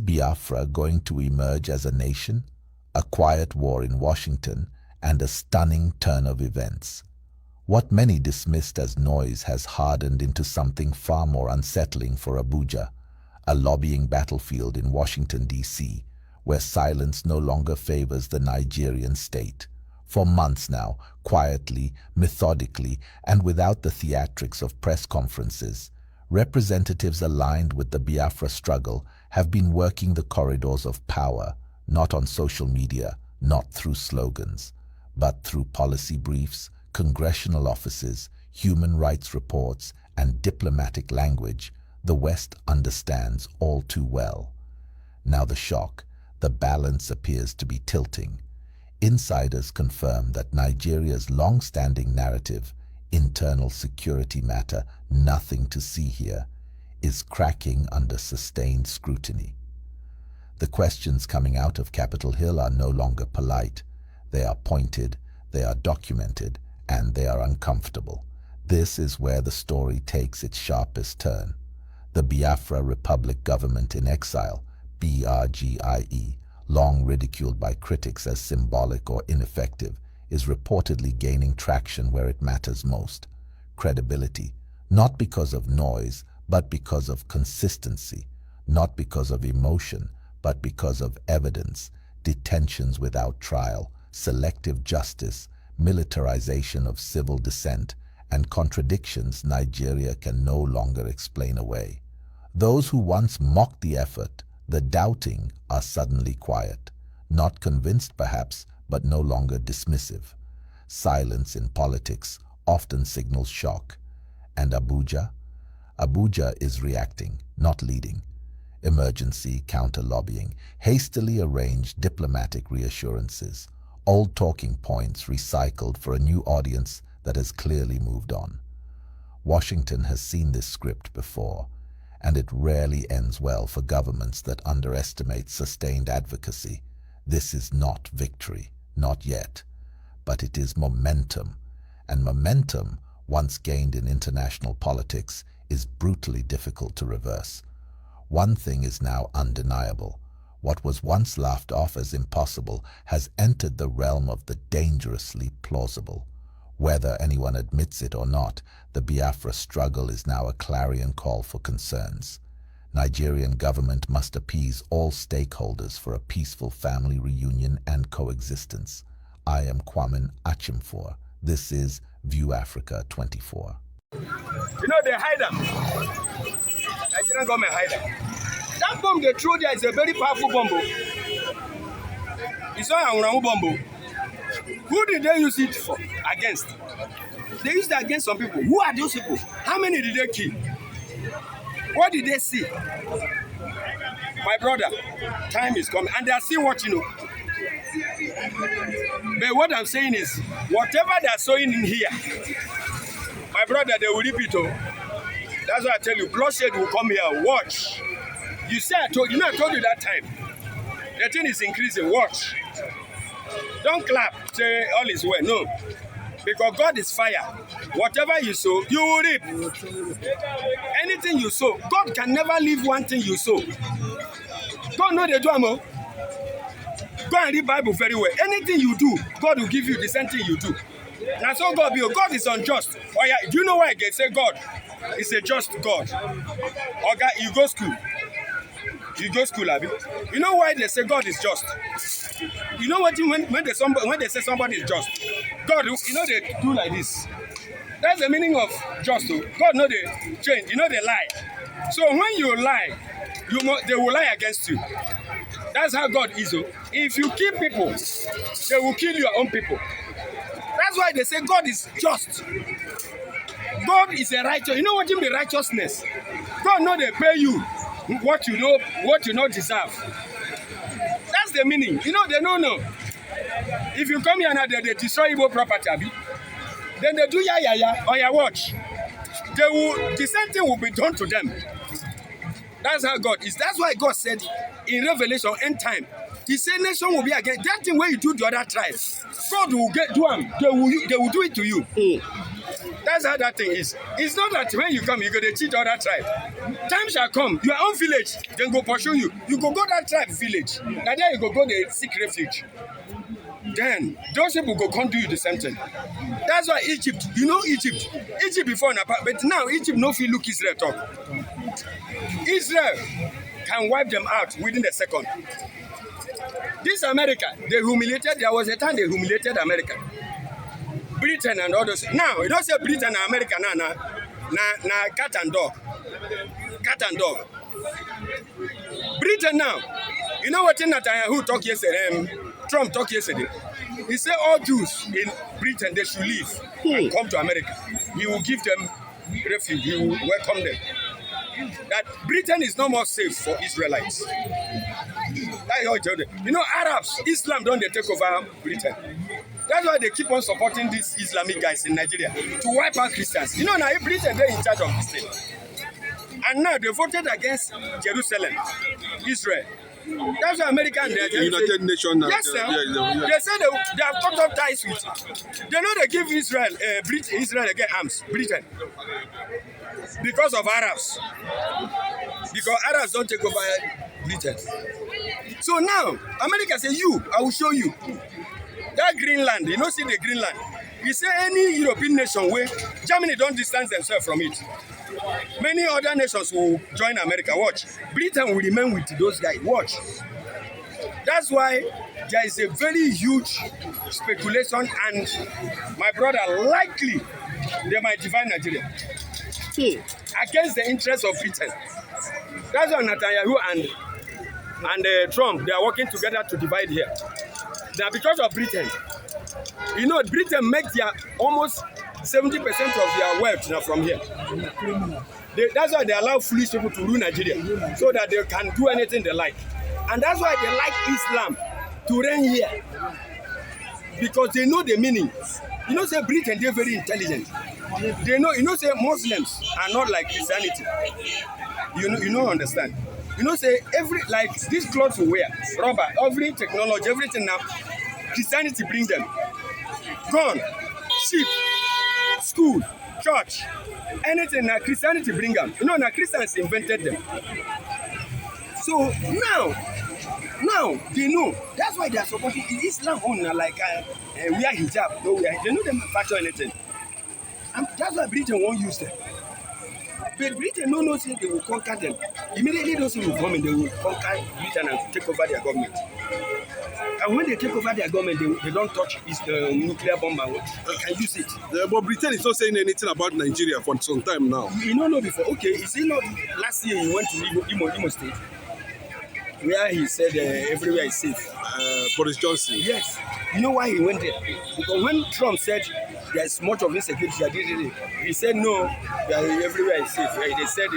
Biafra going to emerge as a nation? A quiet war in Washington and a stunning turn of events. What many dismissed as noise has hardened into something far more unsettling for Abuja, a lobbying battlefield in Washington, D.C., where silence no longer favors the Nigerian state. For months now, quietly, methodically, and without the theatrics of press conferences, representatives aligned with the Biafra struggle have been working the corridors of power, not on social media, not through slogans, but through policy briefs, congressional offices, human rights reports, and diplomatic language the West understands all too well. Now the shock, the balance appears to be tilting. Insiders confirm that Nigeria's long-standing narrative, internal security matter, nothing to see here, is cracking under sustained scrutiny. The questions coming out of Capitol Hill are no longer polite. They are pointed, they are documented, and they are uncomfortable. This is where the story takes its sharpest turn. The Biafra Republic Government in Exile, BRGIE, long ridiculed by critics as symbolic or ineffective, is reportedly gaining traction where it matters most. Credibility, not because of noise, but because of consistency, not because of emotion, but because of evidence, detentions without trial, selective justice, militarization of civil dissent, and contradictions Nigeria can no longer explain away. Those who once mocked the effort, the doubting, are suddenly quiet, not convinced perhaps, but no longer dismissive. Silence in politics often signals shock. And Abuja? Abuja is reacting, not leading. Emergency counter-lobbying, hastily arranged diplomatic reassurances, old talking points recycled for a new audience that has clearly moved on. Washington has seen this script before, and it rarely ends well for governments that underestimate sustained advocacy. This is not victory, not yet, but it is momentum, and momentum, once gained in international politics, is brutally difficult to reverse. One thing is now undeniable. What was once laughed off as impossible has entered the realm of the dangerously plausible. Whether anyone admits it or not, the Biafra struggle is now a clarion call for concerns. Nigerian government must appease all stakeholders for a peaceful family reunion and coexistence. I am Kwame Achimfor. This is View Africa 24. You know they hide them. Nigerian government hide them. That bomb they throw there is a very powerful bomb. It's not a bomb. Who did they use it for? Against? They used it against some people. Who are those people? How many did they kill? What did they see? My brother, time is coming, and they are still watching you. But what I'm saying is, whatever they are sowing in here, my brother, they will repeat it. That's why I tell you, bloodshed will come here. Watch. You say I told you. I told you that time. The thing is increasing. Watch. Don't clap. Say all is well. No. Because God is fire. Whatever you sow, you will reap. Anything you sow, God can never leave one thing you sow. God know the drama. Go and read Bible very well. Anything you do, God will give you the same thing you do. That's all God be. God is unjust. Oh yeah, do you know why I can say God is a just God? Okay, you go school. You go school, Abi. You know why they say God is just? You know what? When they say somebody is just, God, you know they do like this. That's the meaning of just. God know they change. You know they lie. So when you lie, they will lie against you. That's how God is. If you kill people, they will kill your own people. That's why they say God is just. God is a righteous. You know what in the righteousness? God know they pay you what you know deserve. That's the meaning. You know they know. If you come here now, they destroy Igbo property, then they do ya on your watch. The same thing will be done to them. That's how God is. That's why God said in Revelation end time, He said nation will be against that thing where you do the other tribes. God will do them. They will do it to you. That's how that thing is. It's not that when you come, you go to cheat other tribe. Time shall come, your own village, then go pursue you. You go that tribe village. And then you go there seek refuge. Then those people go come do you the same thing. That's why Egypt, you know Egypt before, but now Egypt no feel look Israel talk. Israel can wipe them out within a second. This America, there was a time they humiliated America. Britain and others. Now, you don't say Britain and America, na cat and dog. Cat and dog. Britain now, you know what Netanyahu talked yesterday, Trump talked yesterday. He said all Jews in Britain, they should leave and come to America. He will give them refuge. He will welcome them. That Britain is no more safe for Israelites. That's how I tell them. You know, Arabs, Islam don't they take over Britain. That's why they keep on supporting these Islamic guys in Nigeria to wipe out Christians. You know, now Britain, they're in charge of this thing. And now they voted against Jerusalem, Israel. That's why America and the United Nations. Yes, sir. They say they have cut off ties with it. They know they give Israel again arms, Britain. Because of Arabs. Because Arabs don't take over Britain. So now, America say, I will show you. That Greenland, you know, see the Greenland. You say any European nation where Germany don't distance themselves from it. Many other nations will join America. Watch. Britain will remain with those guys. Watch. That's why there is a very huge speculation, and my brother, likely they might divide Nigeria against the interests of Britain. That's why Netanyahu and Trump, they are working together to divide here. Now, because of Britain, you know, Britain makes their almost 70% of their wealth now from here. That's why they allow foolish people to rule Nigeria, so that they can do anything they like. And that's why they like Islam to reign here, because they know the meaning. You know, say Britain, they're very intelligent. They know, you know, say Muslims are not like Christianity. You know, understand. You know, say like these clothes we wear, rubber, every technology, everything now, Christianity bring them. Gun, sheep, school, church, anything now Christianity bring them. You know, now Christians invented them. So now they know. That's why they are supporting Islam on like wear hijab. No, they know them manufacture anything. And that's why Britain won't use them. But Britain no say they will conquer them. Immediately those who will come in, they will conquer Britain and take over their government. And when they take over their government, they don't touch nuclear bomb and what. They can use it. But Britain is not saying anything about Nigeria for some time now. You don't know before. Okay, is it not last year he went to Imo State, where he said everywhere is safe? Boris Johnson. Yes. You know why he went there? Because when Trump said there's much of insecurity, he said no, everywhere is safe. They said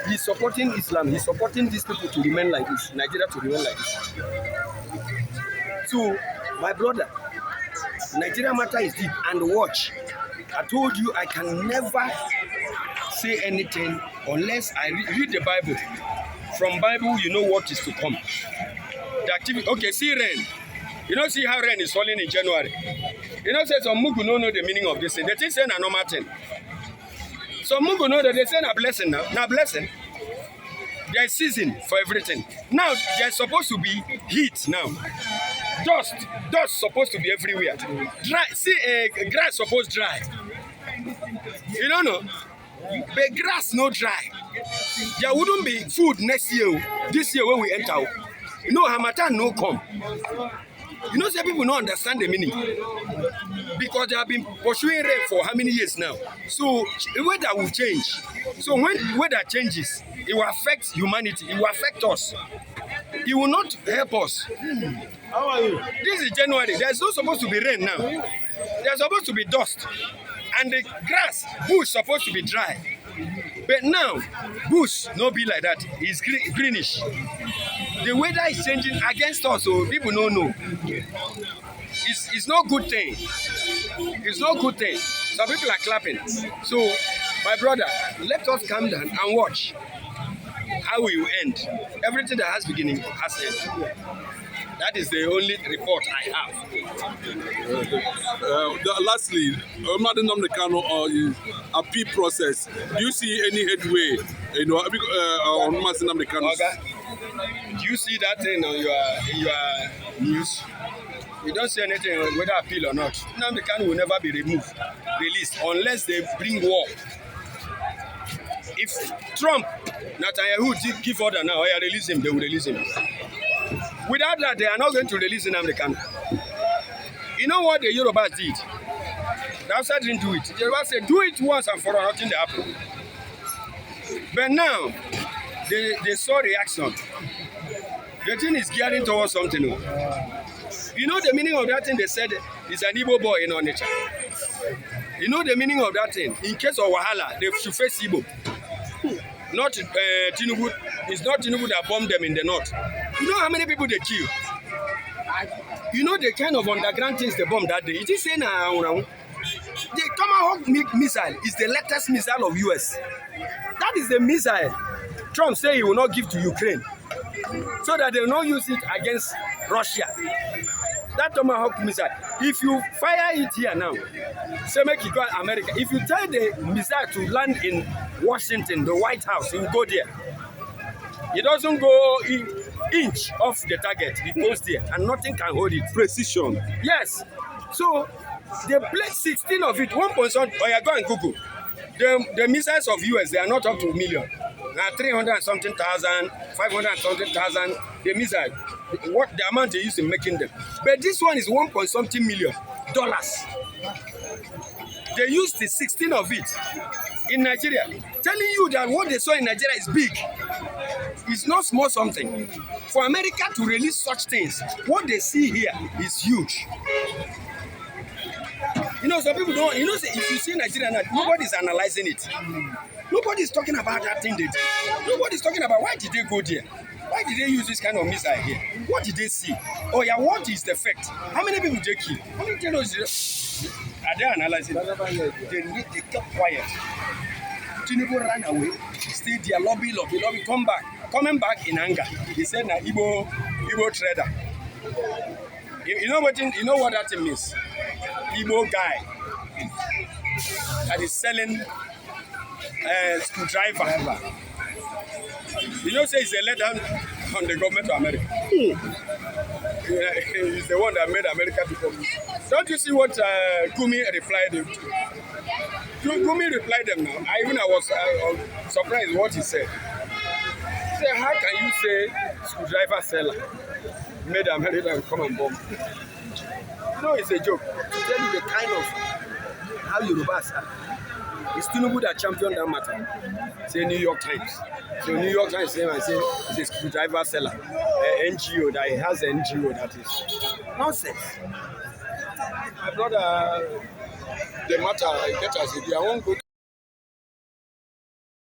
he's supporting Islam. He's supporting these people to remain like this, Nigeria to remain like this. So, my brother, Nigeria matter is deep. And watch, I told you I can never say anything unless I read the Bible. From Bible, you know what is to come. The activity, okay, see rain. You don't see how rain is falling in January. You know, say some Mugu don't know the meaning of this thing. They think say a normal thing. Some Mugu know that they say a blessing now. Now blessing. There is season for everything. Now there's supposed to be heat now. Dust supposed to be everywhere. Dry. See, grass supposed dry. You don't know. But grass no dry. There wouldn't be food next year. This year when we enter. You know, Hamatan no come. You know, some people don't understand the meaning. Because they have been pursuing rain for how many years now? So, the weather will change. So, when weather changes, it will affect humanity. It will affect us. It will not help us. How are you? This is January. There's not supposed to be rain now. There's supposed to be dust. And the grass, bush, supposed to be dry. But now, bush no be like that. It's greenish. The weather is changing against us, so people don't know. It's not good thing. It's not good thing. Some people are clapping. So, my brother, let us calm down and watch how we will end. Everything that has beginning has end. That is the only report I have. Lastly, Madam Namdekano appeal process. Do you see any headway, on Madam Namdekano? Do you see that thing on your news? You don't see anything whether appeal or not. Namdekano will never be released unless they bring war. If Trump, Netanyahu give order now, release him, they will release him. Without that, they are not going to release Namdekano. You know what the Yorubas did? The Hausa didn't do it. The Yorubas said, do it once and for all, nothing will happen. But now, they saw reaction. The thing is gearing towards something new. You know the meaning of that thing they said is an Igbo boy in our nature. You know the meaning of that thing? In case of Wahala, they should face Igbo. Not Tinubu. It's not Tinubu that bombed them in the north. You know how many people they kill? You know the kind of underground things they bombed that day. It is saying the Tomahawk missile is the latest missile of US. That is the missile Trump say he will not give to Ukraine, so that they will not use it against Russia. That Tomahawk missile, if you fire it here now, say make it go to America. If you tell the missile to land in Washington, the White House, it will go there. It doesn't go inch off the target. It goes there, and nothing can hold it. Precision. Yes. So they placed 16 of it. 1.1. Oh, yeah, go and Google. The missiles of US, they are not up to a million. Now 300 and something thousand, 500 and something thousand. The missile, what the amount they use in making them. But this one is 1 point something million dollars. They used the 16 of it in Nigeria, telling you that what they saw in Nigeria is big. It's not small something. For America to release such things, what they see here is huge. You know, some people don't, you know, if you see Nigeria now, nobody's analyzing it. Nobody's talking about that thing they did. Nobody's talking about why did they go there? Why did they use this kind of missile here? What did they see? Oh yeah, what is the effect? How many people did they kill? How many terrorists? Are they analyzing? They kept quiet. Tinubu ran away, stayed there, lobby, coming back in anger. He said, "Na Igbo trader." You know what that thing means? Igbo guy that is selling screwdriver. You know, say it's a letter on the government of America. He's the one that made America become. Don't you see what Gumi replied him to? Gumi replied them now. I was surprised what he said. He said, how can you say screwdriver seller made America come and bomb? You know, it's a joke. To tell you the kind of how Yorubas are. It's Tinubu that championed that matter. Say New York Times. So New York Times say it's a screwdriver seller. NGO that he has an NGO that is nonsense. My brother, the matter I get as if I won't go.